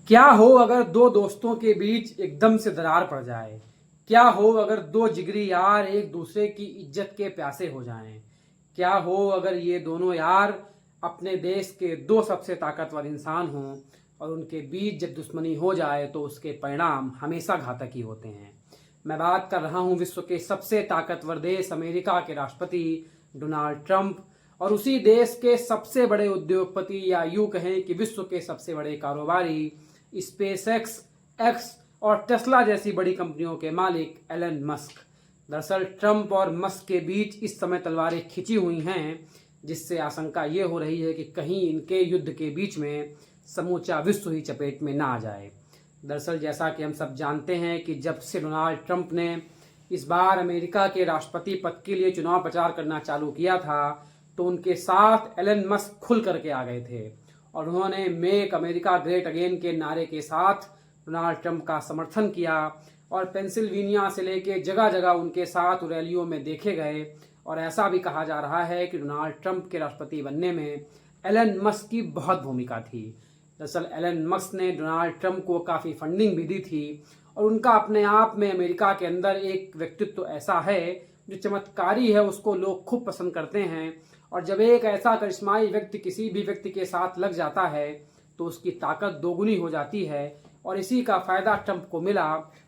क्या हो अगर दो दोस्तों के बीच एकदम से दरार पड़ जाए। क्या हो अगर दो जिगरी यार एक दूसरे की इज्जत के प्यासे हो जाएं। क्या हो अगर ये दोनों यार अपने देश के दो सबसे ताकतवर इंसान हों और उनके बीच जब दुश्मनी हो जाए तो उसके परिणाम हमेशा घातक ही होते हैं। मैं बात कर रहा हूँ विश्व के सबसे ताकतवर देश अमेरिका के राष्ट्रपति डोनाल्ड ट्रंप और उसी देश के सबसे बड़े उद्योगपति या यूं कहें कि विश्व के सबसे बड़े कारोबारी स्पेस एक्स और टेस्ला जैसी बड़ी कंपनियों के मालिक एलन मस्क। दरअसल ट्रंप और मस्क के बीच इस समय तलवारें खिंची हुई हैं, जिससे आशंका ये हो रही है कि कहीं इनके युद्ध के बीच में समूचा विश्व ही चपेट में ना आ जाए। दरअसल जैसा कि हम सब जानते हैं कि जब से डोनाल्ड ट्रंप ने इस बार अमेरिका के राष्ट्रपति पद के लिए चुनाव प्रचार करना चालू किया था, तो उनके साथ एलन मस्क खुल करके आ गए थे और उन्होंने मेक अमेरिका ग्रेट अगेन के नारे के साथ डोनाल्ड ट्रंप का समर्थन किया और पेंसिल्वेनिया से लेके जगह जगह उनके साथ रैलियों में देखे गए। और ऐसा भी कहा जा रहा है कि डोनाल्ड ट्रंप के राष्ट्रपति बनने में एलन मस्क की बहुत भूमिका थी। दरअसल एलन मस्क ने डोनाल्ड ट्रंप को काफ़ी फंडिंग भी दी थी और उनका अपने आप में अमेरिका के अंदर एक व्यक्तित्व ऐसा है जो चमत्कारी है, उसको लोग खूब पसंद करते हैं। और जब एक ऐसा करिश्माई व्यक्ति किसी भी व्यक्ति के साथ लग जाता है तो उसकी ताकत दोगुनी हो जाती है और इसी का फायदा ट्रंप को मिला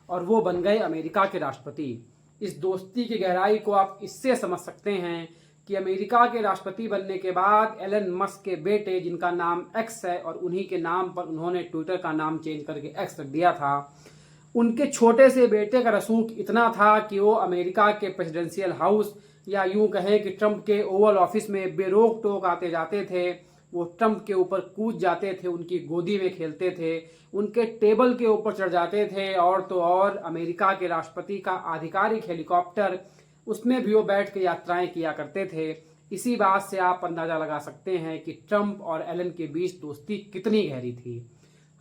और वो बन गए अमेरिका के राष्ट्रपति। इस दोस्ती की गहराई को आप इससे समझ सकते हैं कि अमेरिका के राष्ट्रपति बनने के बाद एलन मस्क के बेटे, जिनका नाम एक्स है और उन्हीं के नाम पर उन्होंने ट्विटर का नाम चेंज करके एक्स रख दिया था, उनके छोटे से बेटे का रसूख इतना था कि वो अमेरिका के प्रेसिडेंशियल हाउस या यूं कहें कि ट्रंप के ओवल ऑफिस में बेरोक टोक आते जाते थे। वो ट्रंप के ऊपर कूद जाते थे, उनकी गोदी में खेलते थे, उनके टेबल के ऊपर चढ़ जाते थे और तो और अमेरिका के राष्ट्रपति का आधिकारिक हेलीकॉप्टर, उसमें भी वो बैठ के यात्राएं किया करते थे। इसी बात से आप अंदाजा लगा सकते हैं कि ट्रंप और एलन के बीच दोस्ती कितनी गहरी थी।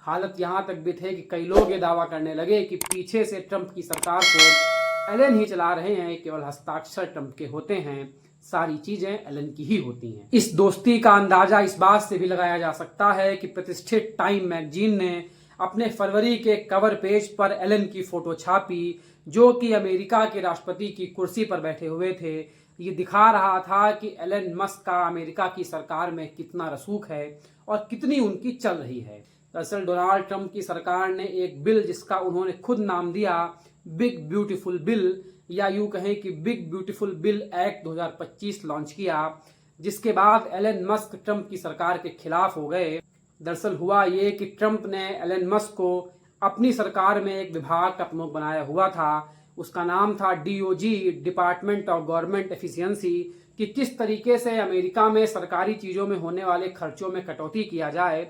हालत यहाँ तक भी थे कि कई लोग ये दावा करने लगे कि पीछे से ट्रंप की सरकार को एलन ही चला रहे हैं, केवल हस्ताक्षर ट्रंप के होते हैं, सारी चीजें एलन की ही होती हैं। इस दोस्ती का अंदाजा इस बात से भी लगाया जा सकता है कि प्रतिष्ठित टाइम मैगजीन ने अपने फरवरी के कवर पेज पर एलन की फोटो छापी, जो कि अमेरिका के राष्ट्रपति की कुर्सी पर बैठे हुए थे। ये दिखा रहा था कि एलन मस्क का अमेरिका की सरकार में कितना रसूख है और कितनी उनकी चल रही है। दरअसल डोनाल्ड ट्रंप की सरकार ने एक बिल, जिसका उन्होंने खुद नाम दिया बिग ब्यूटीफुल बिल या यूं कहें कि big beautiful bill act 2025 launch किया, जिसके बाद एलन मस्क ट्रंप की सरकार के खिलाफ हो गए। दरअसल हुआ ये कि ट्रंप ने एलन मस्क को अपनी सरकार में एक विभाग का प्रमुख बनाया हुआ था। उसका नाम था DOG, department of government efficiency, कि किस तरीके से अमेरिका में सरकारी चीज़ों में होने वाले खर्चों में कटौती किया जाए।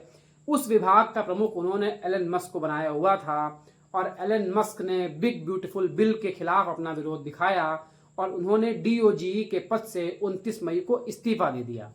उस विभाग का प्रमुख उन्होंने एलन मस्क को बनाया हुआ था और एलन मस्क ने बिग ब्यूटीफुल बिल के खिलाफ अपना विरोध दिखाया और उन्होंने DOG के पद से 29 मई को इस्तीफा दे दिया।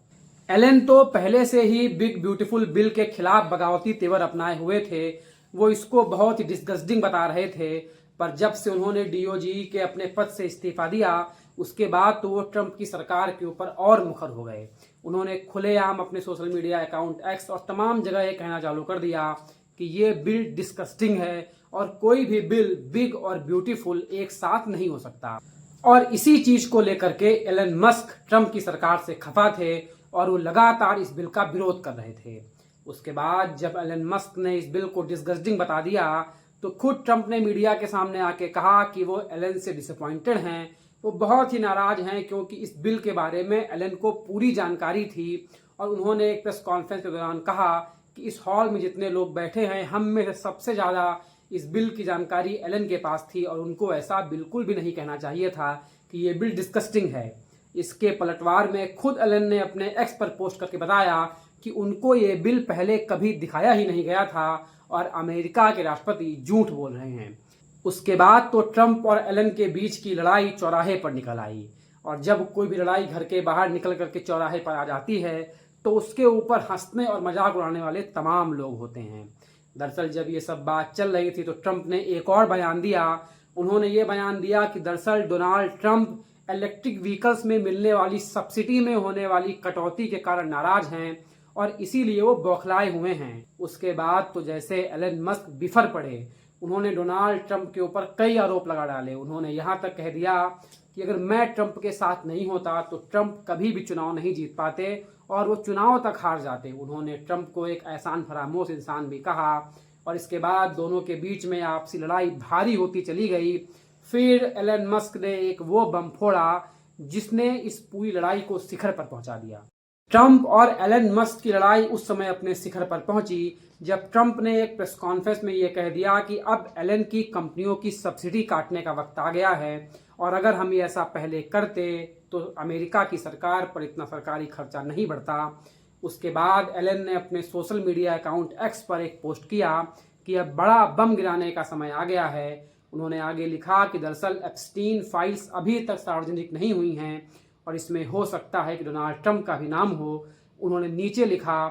एलन तो पहले से ही बिग ब्यूटीफुल बिल के खिलाफ बगावती तेवर अपनाए हुए थे, वो इसको बहुत ही डिस्गस्टिंग बता रहे थे, पर जब से उन्होंने DOG के अपने पद से इस्तीफा दिया उसके बाद तो वो ट्रंप की सरकार के ऊपर और मुखर हो गए। उन्होंने खुलेआम अपने सोशल मीडिया अकाउंट एक्स और तमाम जगह ये कहना चालू कर दिया कि ये बिल डिस्गस्टिंग है और कोई भी बिल बिग और ब्यूटीफुल एक साथ नहीं हो सकता। और इसी चीज को लेकर के एलन मस्क ट्रंप की सरकार से खफा थे और वो लगातार इस बिल का विरोध कर रहे थे। उसके बाद जब एलन मस्क ने इस बिल को डिस्गस्टिंग बता दिया तो खुद ट्रंप ने मीडिया के सामने आके कहा कि वो एलन से डिसअपॉइंटेड हैं, वो बहुत ही नाराज हैं, क्योंकि इस बिल के बारे में एलन को पूरी जानकारी थी। और उन्होंने एक प्रेस कॉन्फ्रेंस के दौरान कहा कि इस हॉल में जितने लोग बैठे हैं, हम में से सबसे ज़्यादा इस बिल की जानकारी एलन के पास थी और उनको ऐसा बिल्कुल भी नहीं कहना चाहिए था कि ये बिल डिस्गस्टिंग है। इसके पलटवार में खुद एलन ने अपने एक्स पर पोस्ट करके बताया कि उनको ये बिल पहले कभी दिखाया ही नहीं गया था और अमेरिका के राष्ट्रपति झूठ बोल रहे हैं। उसके बाद तो ट्रंप और एलन के बीच की लड़ाई चौराहे पर निकल आई और जब कोई भी लड़ाई घर के बाहर निकल करके चौराहे पर आ जाती है तो उसके ऊपर हंसने और मजाक उड़ाने वाले तमाम लोग होते हैं। दरअसल जब ये सब बात चल रही थी तो ट्रंप ने एक और बयान दिया। उन्होंने ये बयान दिया कि दरअसल डोनाल्ड ट्रंप इलेक्ट्रिक व्हीकल्स में मिलने वाली सब्सिडी में होने वाली कटौती के कारण नाराज हैं और इसीलिए वो बौखलाए हुए हैं। उसके बाद तो जैसे एलन मस्क बिफर पड़े, उन्होंने डोनाल्ड ट्रंप के ऊपर कई आरोप लगा डाले। उन्होंने यहाँ तक कह दिया कि अगर मैं ट्रंप के साथ नहीं होता तो ट्रंप कभी भी चुनाव नहीं जीत पाते और वो चुनाव तक हार जाते। उन्होंने ट्रंप को एक एहसान फरामोश इंसान भी कहा और इसके बाद दोनों के बीच में आपसी लड़ाई भारी होती चली गई। फिर एलन मस्क ने एक वो बम फोड़ा जिसने इस पूरी लड़ाई को शिखर पर पहुंचा दिया। ट्रंप और एलन मस्क की लड़ाई उस समय अपने शिखर पर पहुंची जब ट्रंप ने एक प्रेस कॉन्फ्रेंस में ये कह दिया कि अब एलन की कंपनियों की सब्सिडी काटने का वक्त आ गया है और अगर हम ये ऐसा पहले करते तो अमेरिका की सरकार पर इतना सरकारी खर्चा नहीं बढ़ता। उसके बाद एलन ने अपने सोशल मीडिया अकाउंट एक्स पर एक पोस्ट किया कि अब बड़ा बम गिराने का समय आ गया है। उन्होंने आगे लिखा कि दरअसल एप्स्टीन फाइल्स अभी तक सार्वजनिक नहीं हुई हैं और इसमें हो सकता है कि डोनाल्ड ट्रंप का भी नाम हो। उन्होंने नीचे लिखा,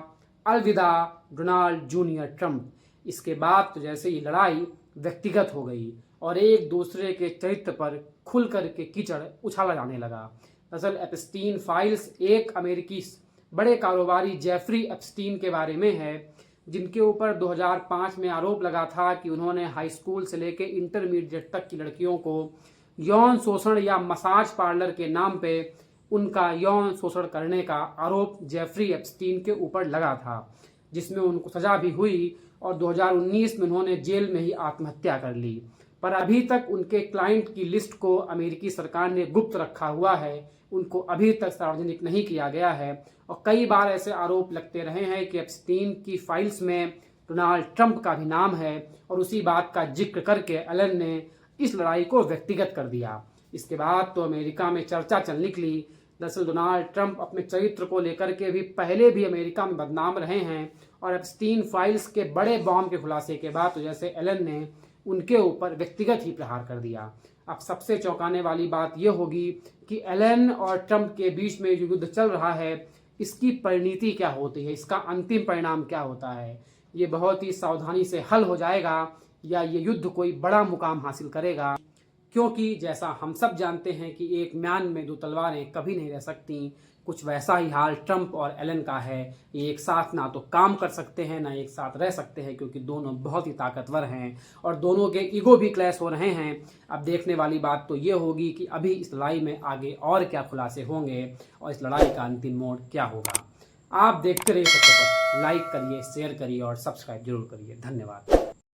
अलविदा डोनाल्ड जूनियर ट्रंप। इसके बाद तो जैसे ये लड़ाई व्यक्तिगत हो गई और एक दूसरे के चरित्र पर खुल कर के कीचड़ उछाला जाने लगा। दरअसल एप्स्टीन फाइल्स एक अमेरिकी बड़े कारोबारी जेफरी एप्स्टीन के बारे में है, जिनके ऊपर 2005 में आरोप लगा था कि उन्होंने हाई स्कूल से लेकर इंटरमीडिएट तक की लड़कियों को यौन शोषण या मसाज पार्लर के नाम पे उनका यौन शोषण करने का आरोप जेफरी एप्स्टीन के ऊपर लगा था, जिसमें उनको सजा भी हुई और 2019 में उन्होंने जेल में ही आत्महत्या कर ली। पर अभी तक उनके क्लाइंट की लिस्ट को अमेरिकी सरकार ने गुप्त रखा हुआ है, उनको अभी तक सार्वजनिक नहीं किया गया है और कई बार ऐसे आरोप लगते रहे हैं कि एप्स्टीन की फाइल्स में डोनाल्ड ट्रंप का भी नाम है और उसी बात का जिक्र करके एलन ने इस लड़ाई को व्यक्तिगत कर दिया। इसके बाद तो अमेरिका में चर्चा चल निकली। दरअसल डोनाल्ड ट्रंप अपने चरित्र को लेकर के भी पहले भी अमेरिका में बदनाम रहे हैं और एप्स्टीन फाइल्स के बड़े बॉम्ब के खुलासे के बाद तो जैसे एलन ने उनके ऊपर व्यक्तिगत ही प्रहार कर दिया। अब सबसे चौंकाने वाली बात यह होगी कि एलन और ट्रंप के बीच में जो युद्ध चल रहा है इसकी परिणति क्या होती है, इसका अंतिम परिणाम क्या होता है। ये बहुत ही सावधानी से हल हो जाएगा या ये युद्ध कोई बड़ा मुकाम हासिल करेगा, क्योंकि जैसा हम सब जानते हैं कि एक म्यान में दो तलवारें कभी नहीं रह सकती। कुछ वैसा ही हाल ट्रंप और एलन का है। ये एक साथ ना तो काम कर सकते हैं ना एक साथ रह सकते हैं, क्योंकि दोनों बहुत ही ताकतवर हैं और दोनों के ईगो भी क्लैश हो रहे हैं। अब देखने वाली बात तो ये होगी कि अभी इस लड़ाई में आगे और क्या खुलासे होंगे और इस लड़ाई का अंतिम मोड़ क्या होगा। आप देखते रहिए सत्य पथ, लाइक करिए, शेयर करिए और सब्सक्राइब जरूर करिए। धन्यवाद।